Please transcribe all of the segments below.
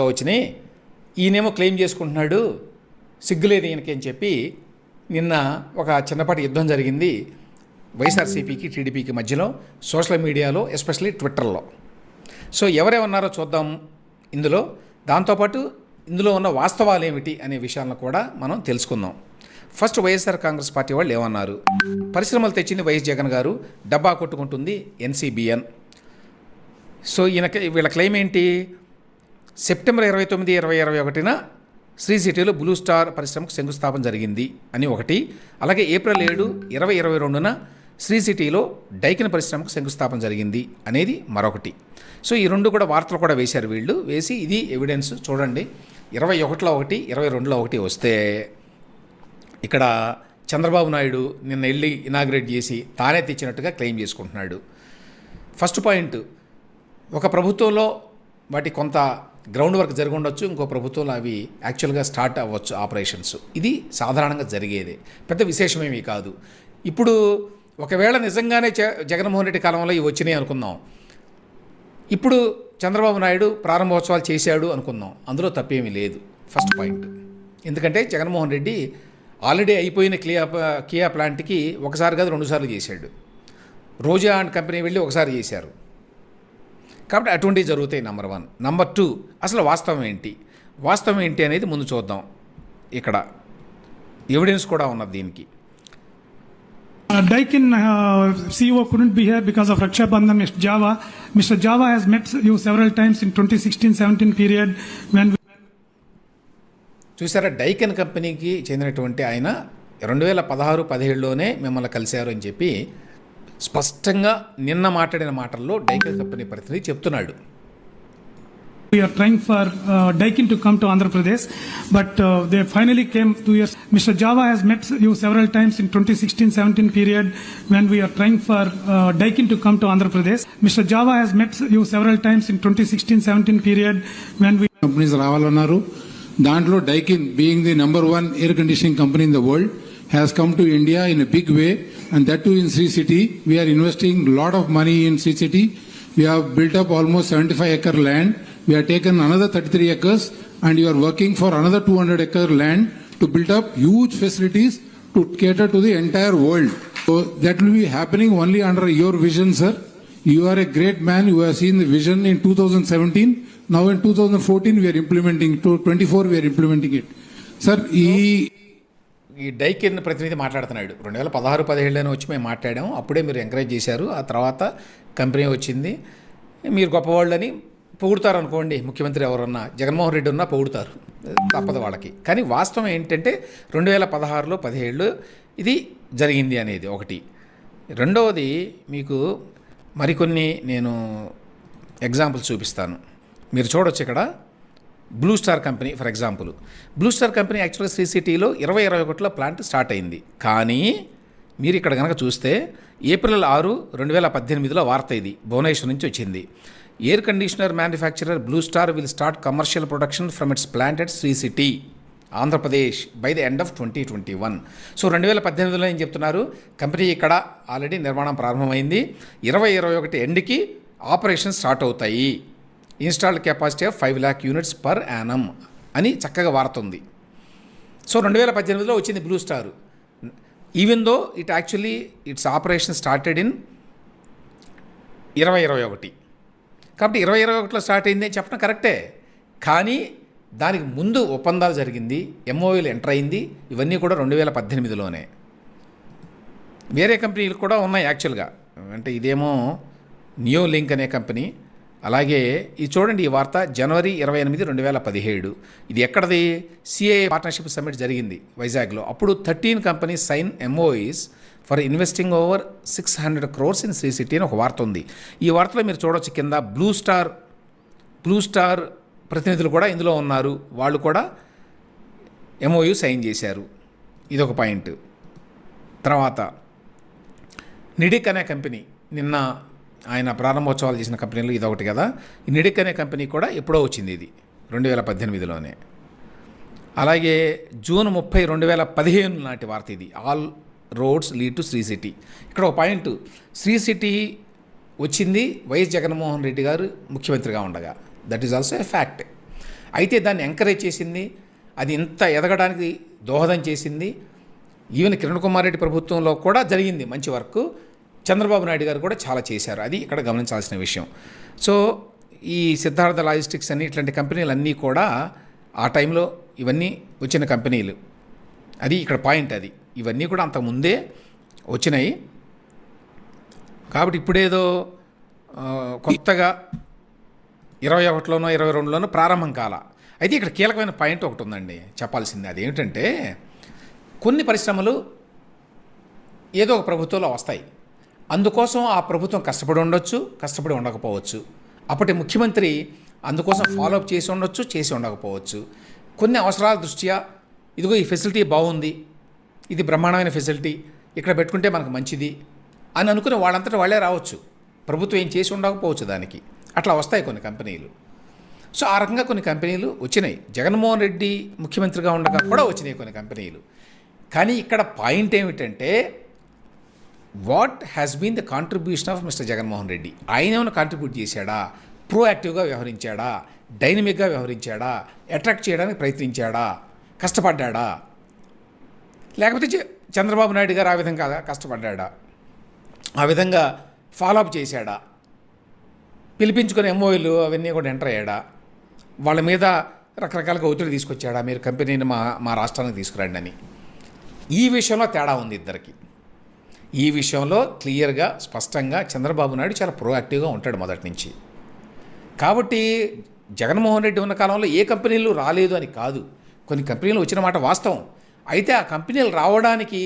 వచ్చినాయి, ఈయనేమో క్లెయిమ్ చేసుకుంటున్నాడు, సిగ్గులేదు ఈయనకి అని చెప్పి నిన్న ఒక చిన్నపాటి యుద్ధం జరిగింది వైఎస్ఆర్సీపీకి టీడీపీకి మధ్యలో సోషల్ మీడియాలో, ఎస్పెషల్లీ ట్విట్టర్లో. సో ఎవరేమన్నారో చూద్దాం ఇందులో. దాంతోపాటు ఇందులో ఉన్న వాస్తవాలు ఏమిటి అనే విషయాలను కూడా మనం తెలుసుకుందాం. ఫస్ట్ వైఎస్ఆర్ కాంగ్రెస్ పార్టీ వాళ్ళు ఏమన్నారు? పరిశ్రమలు తెచ్చింది వైఎస్ జగన్ గారు, డబ్బా కొట్టుకుంటుంది ఎన్సీబీఎన్. సో వీళ్ళ క్లెయిమ్ ఏంటి? సెప్టెంబర్ 29, 2021 శ్రీ సిటీలో బ్లూ స్టార్ పరిశ్రమకు శంకుస్థాపన జరిగింది అని ఒకటి. అలాగే ఏప్రిల్ 7, 2022 శ్రీ సిటీలో డైకిన్ పరిశ్రమకు శంకుస్థాపన జరిగింది అనేది మరొకటి. సో ఈ రెండు కూడా వార్తలు కూడా వేశారు వీళ్ళు. వేసి ఇది ఎవిడెన్స్ చూడండి, 21లో ఒకటి, 22లో ఒకటి వస్తే ఇక్కడ చంద్రబాబు నాయుడు నిన్న వెళ్ళి ఇనాగ్రేట్ చేసి తానే తెచ్చినట్టుగా క్లెయిమ్ చేసుకుంటున్నాడు. ఫస్ట్ పాయింట్, ఒక ప్రభుత్వంలో వాటి కొంత గ్రౌండ్ వర్క్ జరిగి ఉండొచ్చు, ఇంకో ప్రభుత్వంలో అవి యాక్చువల్గా స్టార్ట్ అవ్వచ్చు ఆపరేషన్స్. ఇది సాధారణంగా జరిగేదే, పెద్ద విశేషమేమీ కాదు. ఇప్పుడు ఒకవేళ నిజంగానే జగన్మోహన్ రెడ్డి కాలంలో ఇవి వచ్చినాయి అనుకుందాం, ఇప్పుడు చంద్రబాబు నాయుడు ప్రారంభోత్సవాలు చేశాడు అనుకుందాం, అందులో తప్పేమీ లేదు. ఫస్ట్ పాయింట్, ఎందుకంటే జగన్మోహన్ రెడ్డి ఆల్రెడీ అయిపోయిన కియా ప్లాంట్కి ఒకసారి కాదు 2 సార్లు చేశాడు. రోజా అండ్ కంపెనీ వెళ్ళి ఒకసారి చేశారు. కాబట్టి అటువంటివి జరుగుతాయి. నెంబర్ 1. నెంబర్ 2, అసలు వాస్తవం ఏంటి అనేది ముందు చూద్దాం. ఇక్కడ ఎవిడెన్స్ కూడా ఉన్నది దీనికి. Daikin CEO couldn't be here because of Raksha Bandhan. Mr. Java has met you several times in 2016-17 period when చూసారా, డైకిన్ కంపెనీకి చెందినటువంటి ఆయన 2016-17లోనే మిమ్మల్ని కలిశారు అని చెప్పి స్పష్టంగా నిన్న మాట్లాడిన మాటల్లో డైకిన్ కంపెనీ ప్రతినిధి చెప్తున్నాడు. We are trying for Daikin to come to Andhra Pradesh, but they finally came 2 years. Mr. Java has met you several times in 2016-17 period when we are trying for Daikin to come to Andhra Pradesh. Mr. Java has met you several times in 2016-17 period when we companies రావాలన్నారు. దాంట్లో Daikin being the number 1 air conditioning company in the world has come to India in a big way, and that too in Sri City. We are investing a lot of money in Sri City. We have built up almost 75-acre land. We have taken another 33 acres and you are working for another 200-acre land to build up huge facilities to cater to the entire world. So that will be happening only under your vision, sir. You are a great man. You have seen the vision in 2017. Now in 2014 we are implementing, 24 we are implementing it. Sir, ఈ Daikin ప్రతినిధి మాట్లాడుతున్నాడు. 2016-17లోనే వచ్చి మేము మాట్లాడాము, అప్పుడే మీరు encourage చేశారు, ఆ తర్వాత కంపెనీ వచ్చింది, మీరు గొప్పవాళ్ళని పొగుడుతారు అనుకోండి. ముఖ్యమంత్రి ఎవరన్నా, జగన్మోహన్ రెడ్డి ఉన్నా పొగుడుతారు, తప్పదు వాళ్ళకి. కానీ వాస్తవం ఏంటంటే 2016-17 ఇది జరిగింది అనేది ఒకటి. రెండవది, మీకు మరికొన్ని నేను ఎగ్జాంపుల్స్ చూపిస్తాను, మీరు చూడొచ్చు. ఇక్కడ blue star company for example. Blue star company యాక్చువల్గా శ్రీ సిటీలో 2021లో ప్లాంట్ స్టార్ట్ అయింది. కానీ మీరు ఇక్కడ కనుక చూస్తే ఏప్రిల్ 6, 2018లో వార్త ఇది భువనేశ్వర్ నుంచి వచ్చింది. Air conditioner manufacturer Blue Star will start commercial production from its plant at Sri City, Andhra Pradesh by the end of 2021. So 2018లో ఏం చెప్తున్నారు, కంపెనీ ఇక్కడ ఆల్రెడీ నిర్మాణం ప్రారంభమైంది, 2021 ఎండ్కి ఆపరేషన్ స్టార్ట్ అవుతాయి, installed capacity of 5 lakh units per annum అని చక్కగా వార్త ఉంది. సో 2018లో వచ్చింది blue star. Even though it's operation started in 2021. కాబట్టి 2021లో స్టార్ట్ అయింది అని చెప్పడం కరెక్టే, కానీ దానికి ముందు ఒప్పందాలు జరిగింది, ఎంఓయూలు ఎంటర్ అయింది, ఇవన్నీ కూడా 2018లోనే. వేరే కంపెనీలు కూడా ఉన్నాయి యాక్చువల్గా, అంటే ఇదేమో నియో లింక్ అనే కంపెనీ. అలాగే ఇది చూడండి, ఈ వార్త జనవరి 28, 2017. ఇది ఎక్కడది? సిఏ పార్ట్నర్షిప్ సమ్మిట్ జరిగింది వైజాగ్లో. అప్పుడు 13 companies sign MoUs for investing over 600 crores in Sri city అని ఒక వార్త ఉంది. ఈ వార్తలో మీరు చూడవచ్చు కింద బ్లూ స్టార్ ప్రతినిధులు కూడా ఇందులో ఉన్నారు, వాళ్ళు కూడా ఎంఓయూ సైన్ చేశారు. ఇదొక పాయింట్. తర్వాత నిడిక్ అనే కంపెనీ, నిన్న ఆయన ప్రారంభోత్సవాలు చేసిన కంపెనీలు ఇదొకటి కదా. ఈ నిడిక్ అనే కంపెనీ కూడా ఎప్పుడో వచ్చింది, ఇది 2018లోనే. అలాగే జూన్ 30, 2015 నాటి వార్త ఇది. All roads lead to Sri city. ఇక్కడ ఒక పాయింట్, శ్రీ సిటీ వచ్చింది వైఎస్ జగన్మోహన్ రెడ్డి గారు ముఖ్యమంత్రిగా ఉండగా. That is also a fact. అయితే దాన్ని ఎంకరేజ్ చేసింది, అది ఇంత ఎదగడానికి దోహదం చేసింది. ఈవెన్ కిరణ్ కుమార్ రెడ్డి ప్రభుత్వంలో కూడా జరిగింది మంచి వర్క్. చంద్రబాబు నాయుడు గారు కూడా చాలా చేశారు. అది ఇక్కడ గమనించాల్సిన విషయం. సో ఈ సిద్ధార్థ లాజిస్టిక్స్ అని ఇట్లాంటి కంపెనీలు అన్నీ కూడా ఆ టైంలో ఇవన్నీ వచ్చిన కంపెనీలు. అది ఇక్కడ పాయింట్. అది ఇవన్నీ కూడా అంతకుముందే వచ్చినాయి. కాబట్టి ఇప్పుడేదో కొత్తగా 21లోనో 22లోనో ప్రారంభం కాల. అయితే ఇక్కడ కీలకమైన పాయింట్ ఒకటి ఉందండి చెప్పాల్సింది. అదేమిటంటే కొన్ని పరిశ్రమలు ఏదో ఒక ప్రభుత్వంలో వస్తాయి. అందుకోసం ఆ ప్రభుత్వం కష్టపడి ఉండొచ్చు, కష్టపడి ఉండకపోవచ్చు. అప్పటి ముఖ్యమంత్రి అందుకోసం ఫాలోఅప్ చేసి ఉండొచ్చు, చేసి ఉండకపోవచ్చు. కొన్ని అవసరాల దృష్ట్యా ఇదిగో ఈ ఫెసిలిటీ బాగుంది, ఇది బ్రహ్మాండమైన ఫెసిలిటీ, ఇక్కడ పెట్టుకుంటే మనకు మంచిది అని అనుకుని వాళ్ళంతటా వాళ్ళే రావచ్చు. ప్రభుత్వం ఏం చేసి ఉండకపోవచ్చు దానికి. అట్లా వస్తాయి కొన్ని కంపెనీలు. సో ఆ రకంగా కొన్ని కంపెనీలు వచ్చినాయి. జగన్మోహన్ రెడ్డి ముఖ్యమంత్రిగా ఉండగా కూడా వచ్చినాయి కొన్ని కంపెనీలు. కానీ ఇక్కడ పాయింట్ ఏమిటంటే what has been the contribution of mister Jaganmohan Reddy. ఆయన ఏమైనా కాంట్రిబ్యూట్ చేశాడా, ప్రోయాక్టివ్గా వ్యవహరించాడా, డైనమిక్గా వ్యవహరించాడా, అట్రాక్ట్ చేయడానికి ప్రయత్నించాడా, కష్టపడ్డాడా, లేకపోతే చంద్రబాబు నాయుడు గారు ఆ విధంగా కష్టపడ్డాడా, ఆ విధంగా ఫాలోఅప్ చేశాడా, పిలిపించుకుని ఎంఓఏలు అవన్నీ కూడా ఎంటర్ అయ్యాడా, వాళ్ళ మీద రకరకాలుగా ఒత్తిడి తీసుకొచ్చాడా, మీరు కంపెనీని మా రాష్ట్రానికి తీసుకురండి అని. ఈ విషయంలో తేడా ఉంది ఇద్దరికి. ఈ విషయంలో క్లియర్గా స్పష్టంగా చంద్రబాబు నాయుడు చాలా ప్రోయాక్టివ్గా ఉంటాడు మొదటి నుంచి. కాబట్టి జగన్మోహన్ రెడ్డి ఉన్న కాలంలో ఏ కంపెనీలు రాలేదు అని కాదు, కొన్ని కంపెనీలు వచ్చిన మాట వాస్తవం. అయితే ఆ కంపెనీలు రావడానికి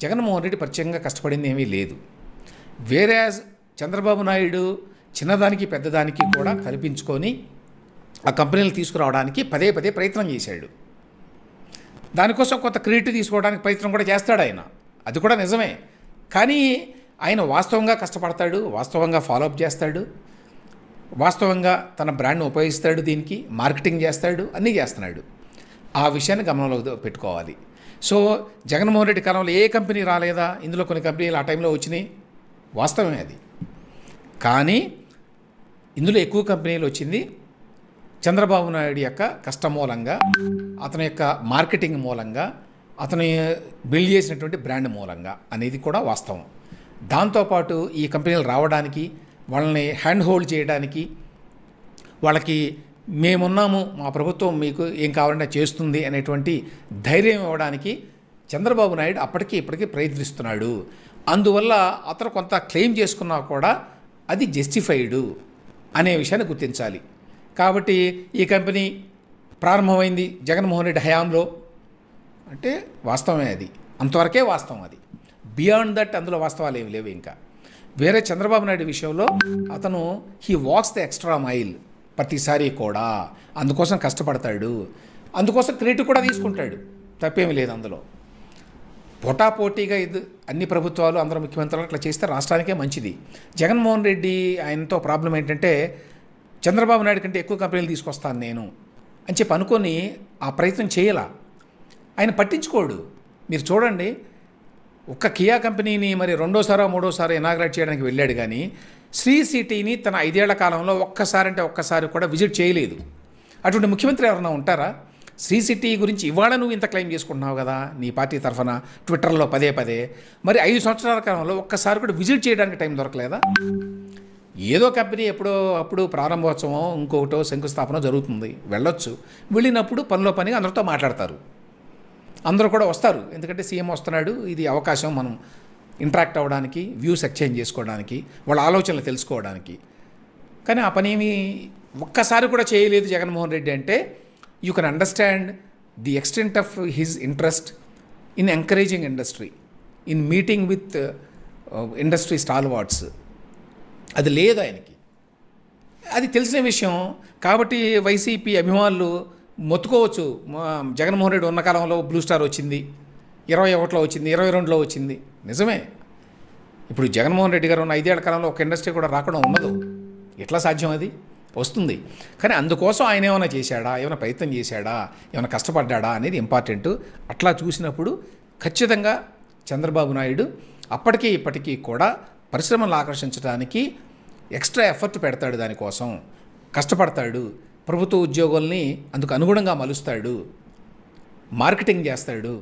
జగన్మోహన్ రెడ్డి ప్రత్యేకంగా కష్టపడింది ఏమీ లేదు. వేరే చంద్రబాబు నాయుడు చిన్నదానికి పెద్దదానికి కూడా కల్పించుకొని ఆ కంపెనీలు తీసుకురావడానికి పదే పదే ప్రయత్నం చేశాడు. దానికోసం కొంత క్రెడిట్ తీసుకోవడానికి ప్రయత్నం కూడా చేస్తాడు ఆయన, అది కూడా నిజమే. కానీ ఆయన వాస్తవంగా కష్టపడతాడు, వాస్తవంగా ఫాలోఅప్ చేస్తాడు, వాస్తవంగా తన బ్రాండ్ను ఉపయోగిస్తాడు, దీనికి మార్కెటింగ్ చేస్తాడు, అన్నీ చేస్తున్నాడు. ఆ విషయాన్ని గమనంలో పెట్టుకోవాలి. సో జగన్మోహన్ రెడ్డి కాలంలో ఏ కంపెనీ రాలేదా, ఇందులో కొన్ని కంపెనీలు ఆ టైంలో వచ్చినాయి, వాస్తవమే అది. కానీ ఇందులో ఎక్కువ కంపెనీలు వచ్చింది చంద్రబాబు నాయుడు యొక్క కష్టం మూలంగా, అతని యొక్క మార్కెటింగ్ మూలంగా, అతను బిల్డ్ చేసినటువంటి బ్రాండ్ మూలంగా అనేది కూడా వాస్తవం. దాంతోపాటు ఈ కంపెనీలు రావడానికి, వాళ్ళని హ్యాండ్ హోల్డ్ చేయడానికి, వాళ్ళకి మేమున్నాము, మా ప్రభుత్వం మీకు ఏం కావాలన్నా చేస్తుంది అనేటువంటి ధైర్యం ఇవ్వడానికి చంద్రబాబు నాయుడు అప్పటికి ఇప్పటికీ ప్రయత్నిస్తున్నాడు. అందువల్ల అతను కొంత క్లెయిమ్ చేసుకున్నా కూడా అది జస్టిఫైడు అనే విషయాన్ని గుర్తించాలి. కాబట్టి ఈ కంపెనీ ప్రారంభమైంది జగన్మోహన్ రెడ్డి హయాంలో అంటే వాస్తవమే, అది అంతవరకే వాస్తవం. అది బియాండ్ దట్ అందులో వాస్తవాలు ఏమి లేవు. ఇంకా వేరే చంద్రబాబు నాయుడు విషయంలో అతను he walks the extra mile ప్రతిసారి కూడా, అందుకోసం కష్టపడతాడు, అందుకోసం క్రెడిట్ కూడా తీసుకుంటాడు, తప్పేమీ లేదు అందులో. పోటాపోటీగా ఇది అన్ని ప్రభుత్వాలు అందరూ ముఖ్యమంత్రులు అట్లా చేస్తే రాష్ట్రానికే మంచిది. జగన్మోహన్ రెడ్డి ఆయనతో ప్రాబ్లం ఏంటంటే చంద్రబాబు నాయుడు కంటే ఎక్కువ కంపెనీలు తీసుకొస్తాను నేను అని చెప్పి అనుకొని ఆ ప్రయత్నం చేయాల. ఆయన పట్టించుకోడు. మీరు చూడండి, ఒక్క కియా కంపెనీని మరి రెండోసారో మూడోసారో ఇనాగ్రేట్ చేయడానికి వెళ్ళాడు, కానీ శ్రీ సిటీని తన 5 ఏళ్ల కాలంలో ఒక్కసారి కూడా విజిట్ చేయలేదు. అటువంటి ముఖ్యమంత్రి ఎవరైనా ఉంటారా? శ్రీ సిటీ గురించి ఇవాళ నువ్వు ఇంత క్లెయిమ్ చేసుకుంటున్నావు కదా నీ పార్టీ తరఫున ట్విట్టర్లో పదే పదే, మరి 5 సంవత్సరాల కాలంలో ఒక్కసారి కూడా విజిట్ చేయడానికి టైం దొరకలేదా? ఏదో కంపెనీ ఎప్పుడో అప్పుడు ప్రారంభోత్సవం ఇంకొకటో శంకుస్థాపన జరుగుతుంది, వెళ్ళొచ్చు. వెళ్ళినప్పుడు పనిలో పనిగా అందరితో మాట్లాడతారు, అందరూ కూడా వస్తారు. ఎందుకంటే సీఎం వస్తున్నాడు, ఇది అవకాశం మనం ఇంటరాక్ట్ అవ్వడానికి, వ్యూస్ ఎక్స్చేంజ్ చేసుకోవడానికి, వాళ్ళ ఆలోచనలు తెలుసుకోవడానికి. కానీ ఆ పని ఏమి ఒక్కసారి కూడా చేయలేదు జగన్మోహన్ రెడ్డి. అంటే you can understand the extent of his interest in encouraging industry, in meeting with industry stalwarts. అది లేదు ఆయనకి, అది తెలిసిన విషయం. కాబట్టి వైసీపీ అభిమానులు మొత్తుకోవచ్చు, జగన్మోహన్ రెడ్డి ఉన్న కాలంలో బ్లూ స్టార్ వచ్చింది, 21లో వచ్చింది, 22లో వచ్చింది. నిజమే, ఇప్పుడు జగన్మోహన్ రెడ్డి గారు ఉన్న 5 ఏళ్ల కాలంలో ఒక ఇండస్ట్రీ కూడా రాకుండా ఉండదు. ఎట్లా సాధ్యం? అది వస్తుంది. కానీ అందుకోసం ఆయన ఏమైనా చేశాడా, ఏమైనా ప్రయత్నం చేశాడా, ఏమైనా కష్టపడ్డా అనేది ఇంపార్టెంట్. అట్లా చూసినప్పుడు ఖచ్చితంగా చంద్రబాబు నాయుడు అప్పటికీ ఇప్పటికీ కూడా పరిశ్రమలను ఆకర్షించడానికి ఎక్స్ట్రా ఎఫర్ట్ పెడతాడు, దానికోసం కష్టపడతాడు. ప్రభుత్వ ఉద్యోగుల్ని అందుకు అనుగుణంగా మలుస్తాడు, మార్కెటింగ్ చేస్తాడు.